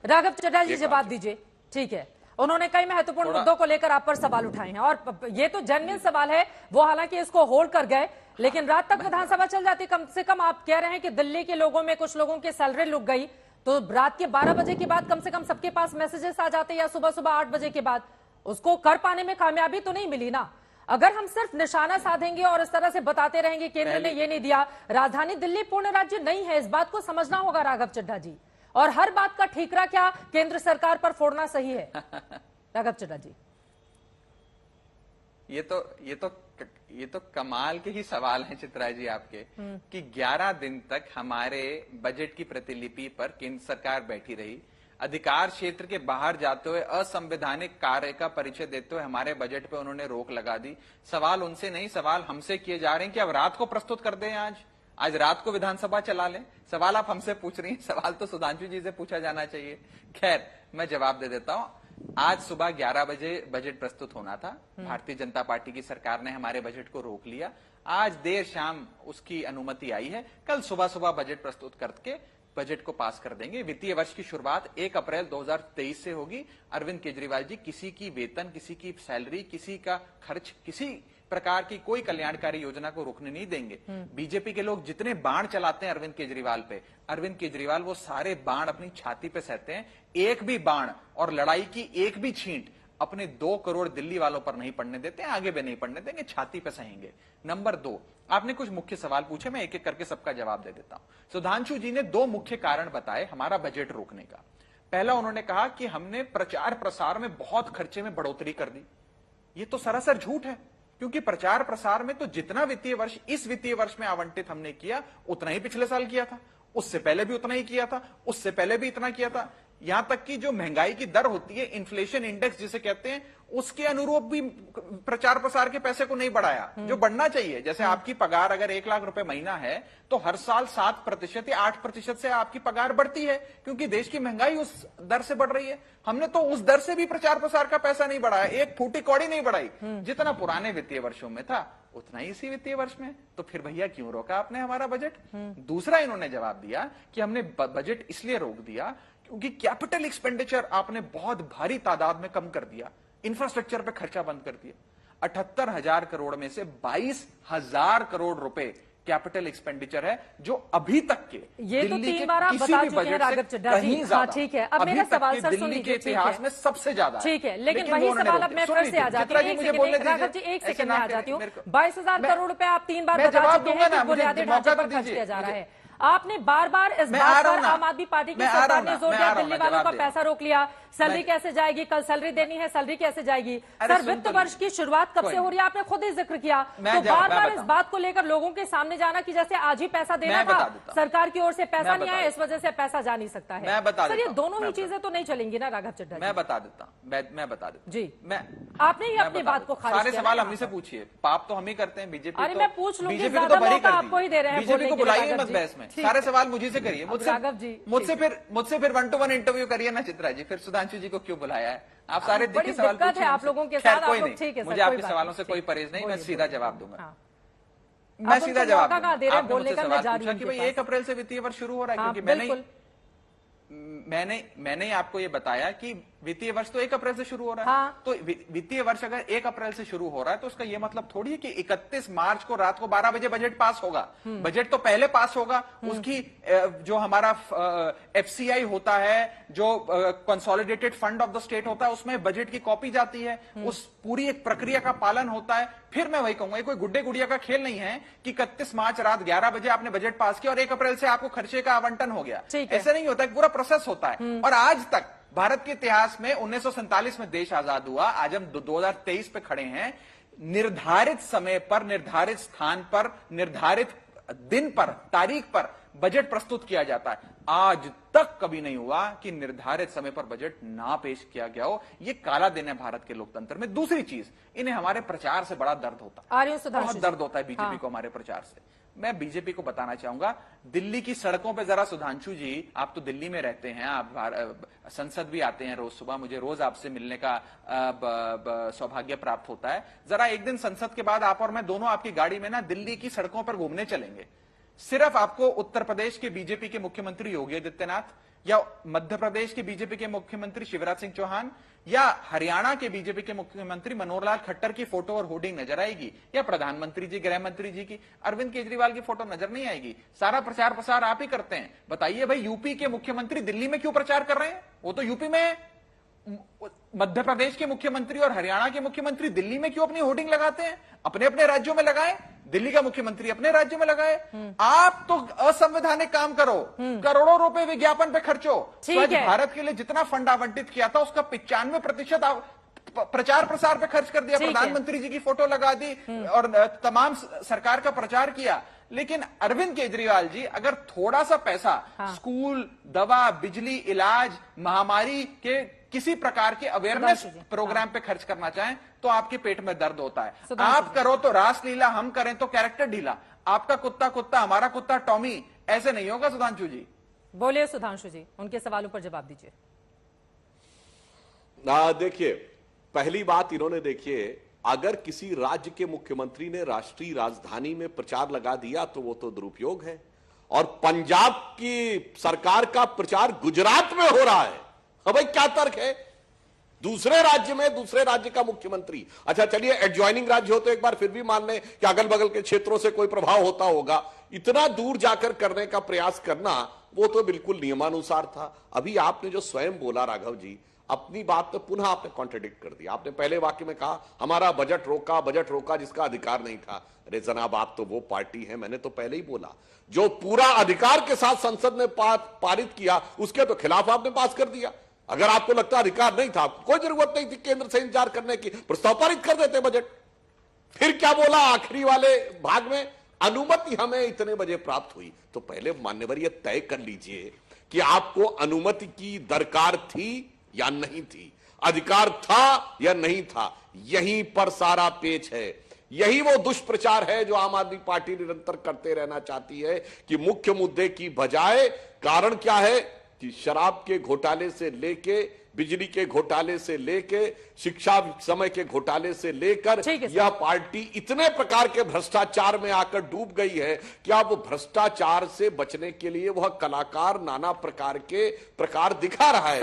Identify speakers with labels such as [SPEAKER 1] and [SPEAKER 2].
[SPEAKER 1] राघव चड्ढा जी जवाब दीजिए। ठीक है, उन्होंने कई महत्वपूर्ण मुद्दों को लेकर आप पर सवाल उठाए हैं और ये तो जेन्युइन सवाल है। वो हालांकि इसको होल्ड कर गए, लेकिन रात तक विधानसभा चल जाती। कम से कम आप कह रहे हैं कि दिल्ली के लोगों में कुछ लोगों की सैलरी लुक गई, तो रात के 12 बजे के बाद कम से कम सबके पास मैसेजेस आ जाते, या सुबह सुबह 8 बजे के बाद। उसको कर पाने में कामयाबी तो नहीं मिली ना। अगर हम सिर्फ निशाना साधेंगे और इस तरह से बताते रहेंगे केंद्र ने ये नहीं दिया, राजधानी दिल्ली पूर्ण राज्य नहीं है, इस बात को समझना होगा राघव चड्ढा जी। और हर बात का ठीकरा क्या केंद्र सरकार पर फोड़ना सही है? राघव चड्ढा जी,
[SPEAKER 2] ये तो कमाल के ही सवाल हैं चित्रा जी आपके, कि 11 दिन तक हमारे बजट की प्रतिलिपि पर केंद्र सरकार बैठी रही, अधिकार क्षेत्र के बाहर जाते हुए असंवैधानिक कार्य का परिचय देते हुए हमारे बजट पे उन्होंने रोक लगा दी। सवाल उनसे नहीं, सवाल हमसे किए जा रहे हैं कि अब रात को प्रस्तुत कर दें, आज रात को विधानसभा चला लें। सवाल आप हमसे पूछ रही हैं, सवाल तो सुधांशु जी से पूछा जाना चाहिए। खैर, मैं जवाब दे देता हूं। आज सुबह 11 बजे बजट प्रस्तुत होना था। भारतीय जनता पार्टी की सरकार ने हमारे बजट को रोक लिया। आज देर शाम उसकी अनुमति आई है। कल सुबह सुबह बजट प्रस्तुत करके बजट को पास कर देंगे। वित्तीय वर्ष की शुरुआत 1 अप्रैल 2023 से होगी। अरविंद केजरीवाल जी किसी की वेतन, किसी की सैलरी, किसी का खर्च, किसी प्रकार की कोई कल्याणकारी योजना को रोकने नहीं देंगे। बीजेपी के लोग जितने बाण चलाते हैं अरविंद केजरीवाल पे, अरविंद केजरीवाल वो सारे बाण अपनी छाती पे सहते हैं। एक भी बाण और लड़ाई की एक भी छींट अपने 2 करोड़ दिल्ली वालों पर नहीं पड़ने देते, आगे भी नहीं पड़ने देंगे, छाती पे सहेंगे। नंबर 2, आपने कुछ मुख्य सवाल पूछे, मैं एक एक करके सबका जवाब दे देता हूं। सुधांशु जी ने 2 मुख्य कारण बताए हमारा बजट रोकने का। पहला, उन्होंने कहा कि हमने प्रचार प्रसार में बहुत खर्चे में बढ़ोतरी कर दी। ये तो सरासर झूठ है, क्योंकि प्रचार प्रसार में तो जितना वित्तीय वर्ष इस वित्तीय वर्ष में आवंटित हमने किया, उतना ही पिछले साल किया था, उससे पहले भी उतना ही किया था, उससे पहले भी इतना किया था। यहां तक कि जो महंगाई की दर होती है, इन्फ्लेशन इंडेक्स जिसे कहते हैं, उसके अनुरूप भी प्रचार प्रसार के पैसे को नहीं बढ़ाया जो बढ़ना चाहिए। जैसे आपकी पगार अगर 1 लाख रुपए महीना है, तो हर साल 7% या 8% से आपकी पगार बढ़ती है, क्योंकि देश की महंगाई उस दर से बढ़ रही है। हमने तो उस दर से भी प्रचार प्रसार का पैसा नहीं बढ़ाया, एक फूटी कौड़ी नहीं बढ़ाई। जितना पुराने वित्तीय वर्षों में था उतना ही इसी वित्तीय वर्ष में। तो फिर भैया क्यों रोका आपने हमारा बजट? दूसरा, इन्होंने जवाब दिया कि हमने बजट इसलिए रोक दिया क्योंकि कैपिटल एक्सपेंडिचर आपने बहुत भारी तादाद में कम कर दिया, इंफ्रास्ट्रक्चर पे खर्चा बंद कर दिया। 78,000 करोड़ में से 22,000 करोड़ रुपए कैपिटल एक्सपेंडिचर है, जो अभी तक के
[SPEAKER 1] ये तो 3 बार आप बता चुके हैं राघव चड्ढा जी। हाँ, ठीक है, अब मेरा सवाल सर सुन लीजिए।
[SPEAKER 2] इतिहास में सबसे ज्यादा,
[SPEAKER 1] ठीक है, लेकिन वही सवाल अब मैं फिर से आ जाती हूँ। राघव जी, एक सेकंड में आ जाती हूँ। 22,000 करोड़ रुपए आप 3 बार बता चुके हैं कि बुनियादी ढांचे पर खर्च किया जा रहा है। आपने बार बार इस बात पर आम आदमी पार्टी की सरकार ने जोर दिया, दिल्ली वालों का पैसा रोक लिया, सैलरी कैसे जाएगी, कल सैलरी देनी है, सैलरी कैसे जाएगी? सर, वित्त वर्ष की शुरुआत कब से हो रही है, आपने खुद ही जिक्र किया। तो बार बार इस बात को लेकर लोगों के सामने जाना कि जैसे आज ही पैसा देना था, सरकार की ओर से पैसा नहीं आया, इस वजह से पैसा जा नहीं सकता है। सर, ये दोनों ही चीजें तो नहीं चलेंगी ना राघव चड्ढा?
[SPEAKER 2] मैं बता देता हूँ, मैं बता देता
[SPEAKER 1] जी। आपने ही अपनी बात को खारिज
[SPEAKER 2] किया। सारे सवाल हम ही से पूछिए, पाप तो हम ही करते हैं। बीजेपी,
[SPEAKER 1] अरे मैं पूछ लूंगी, ज्यादा मौका आपको ही दे रहे हैं।
[SPEAKER 2] बीजेपी को बुलाइए मत बहस में, सारे सवाल मुझे से करिए, मुझसे फिर 1-to-1 इंटरव्यू करिए ना चित्रा जी, फिर सुधांशु जी को क्यों बुलाया है? आप सारे
[SPEAKER 1] बड़ी दिक्कत है आप लोगों के साथ।
[SPEAKER 2] कोई नहीं, मुझे आपके सवालों से कोई परहेज नहीं, मैं सीधा जवाब दूंगा। मैं सीधा जवाब दूंगा। आपने मुझसे सवाल पूछा कि भाई 1 अप्रैल से वित्तीय वर्ष शुरू हो रहा है, क्योंकि मैंने आपको ये बताया कि वित्तीय वर्ष तो 1 अप्रैल से शुरू हो रहा है। हाँ। तो वित्तीय वर्ष अगर 1 अप्रैल से शुरू हो रहा है, तो उसका ये मतलब थोड़ी है कि 31 मार्च को रात को 12 बजे बजट पास होगा। बजट तो पहले पास होगा। उसकी जो हमारा FCI होता है, जो consolidated fund of the state होता है, उसमें बजट की कॉपी जाती है, उस पूरी एक प्रक्रिया का पालन होता है। फिर मैं वही कहूंगा, कोई गुड्डे गुड़िया का खेल नहीं है कि 31 मार्च रात 11 बजे आपने बजट पास किया और 1 अप्रैल से आपको खर्चे का आवंटन हो गया। ऐसा नहीं होता, पूरा प्रोसेस होता है। और आज तक भारत के इतिहास में 1947 में देश आजाद हुआ, आज हम 2023 पे खड़े हैं। निर्धारित समय पर, निर्धारित स्थान पर, निर्धारित दिन पर, तारीख पर बजट प्रस्तुत किया जाता है। आज तक कभी नहीं हुआ कि निर्धारित समय पर बजट ना पेश किया गया हो। ये काला दिन है भारत के लोकतंत्र में। दूसरी चीज, इन्हें हमारे प्रचार से बड़ा दर्द होता है, बहुत दर्द होता है बीजेपी को हमारे प्रचार से। मैं बीजेपी को बताना चाहूंगा, दिल्ली की सड़कों पे जरा सुधांशु जी, आप तो दिल्ली में रहते हैं, आप संसद भी आते हैं रोज सुबह, मुझे रोज आपसे मिलने का सौभाग्य प्राप्त होता है। जरा एक दिन संसद के बाद आप और मैं दोनों आपकी गाड़ी में ना दिल्ली की सड़कों पर घूमने चलेंगे। सिर्फ आपको उत्तर प्रदेश के बीजेपी के मुख्यमंत्री योगी आदित्यनाथ या मध्य प्रदेश के बीजेपी के मुख्यमंत्री शिवराज सिंह चौहान या हरियाणा के बीजेपी के मुख्यमंत्री मनोहर लाल खट्टर की फोटो और होर्डिंग नजर आएगी, या प्रधानमंत्री जी, गृह मंत्री जी की, अरविंद केजरीवाल की फोटो नजर नहीं आएगी। सारा प्रचार प्रसार आप ही करते हैं। बताइए भाई, यूपी के मुख्यमंत्री दिल्ली में क्यों प्रचार कर रहे हैं? वो तो यूपी में है। मध्य प्रदेश के मुख्यमंत्री और हरियाणा के मुख्यमंत्री दिल्ली में क्यों अपनी होर्डिंग लगाते हैं? अपने अपने राज्यों में लगाए, दिल्ली का मुख्यमंत्री अपने राज्य में लगाए। आप तो असंवैधानिक काम करो, करोड़ों रुपए विज्ञापन पे खर्चो। स्वच्छ भारत के लिए जितना फंड आवंटित किया था उसका 95% प्रचार प्रसार पे खर्च कर दिया। प्रधानमंत्री जी की फोटो लगा दी और तमाम सरकार का प्रचार किया। लेकिन अरविंद केजरीवाल जी अगर थोड़ा सा पैसा स्कूल, दवा, बिजली, इलाज, महामारी के किसी प्रकार के अवेयरनेस प्रोग्राम पे खर्च करना चाहें तो आपके पेट में दर्द होता है। आप करो तो रासलीला, हम करें तो कैरेक्टर ढीला। आपका कुत्ता कुत्ता, हमारा कुत्ता टॉमी, ऐसे नहीं होगा। सुधांशु जी
[SPEAKER 1] बोलिए। सुधांशु जी उनके सवालों पर जवाब दीजिए।
[SPEAKER 3] देखिए, पहली बात इन्होंने, देखिए, अगर किसी राज्य के मुख्यमंत्री ने राष्ट्रीय राजधानी में प्रचार लगा दिया तो वो तो दुरुपयोग है। और पंजाब की सरकार का प्रचार गुजरात में हो रहा है। अब भाई क्या तर्क है? दूसरे राज्य में दूसरे राज्य का मुख्यमंत्री, अच्छा चलिए एडजॉइनिंग राज्य हो तो एक बार फिर भी मान लें कि अगल बगल के क्षेत्रों से कोई प्रभाव होता होगा। इतना दूर जाकर करने का प्रयास करना वो तो बिल्कुल नियमानुसार था। अभी आपने जो स्वयं बोला राघव जी, अपनी बात तो पुनः आपने कॉन्ट्रडिक्ट कर दिया। आपने पहले वाक्य में कहा हमारा बजट रोका जिसका अधिकार नहीं था। अरे जनाब, आप तो वो पार्टी है, मैंने तो पहले ही बोला, जो पूरा अधिकार के साथ संसद ने पारित किया उसके तो खिलाफ आपने पास कर दिया। अगर आपको लगता अधिकार नहीं था, कोई जरूरत नहीं थी केंद्र से इंतजार करने की, प्रस्ताव पारित कर देते बजट। फिर क्या बोला आखिरी वाले भाग में? अनुमति हमें इतने बजे प्राप्त हुई। तो पहले मान्यवर ये तय कर लीजिए कि आपको अनुमति की दरकार थी या नहीं थी, अधिकार था या नहीं था। यहीं पर सारा पेच है। यही वो दुष्प्रचार है जो आम आदमी पार्टी निरंतर करते रहना चाहती है कि मुख्य मुद्दे की बजाय, कारण क्या है कि शराब के घोटाले से लेके, बिजली के घोटाले से लेके, शिक्षा समय के घोटाले से लेकर यह पार्टी इतने प्रकार के भ्रष्टाचार में आकर डूब गई है कि अब भ्रष्टाचार से बचने के लिए वह कलाकार नाना प्रकार के प्रकार दिखा रहा है।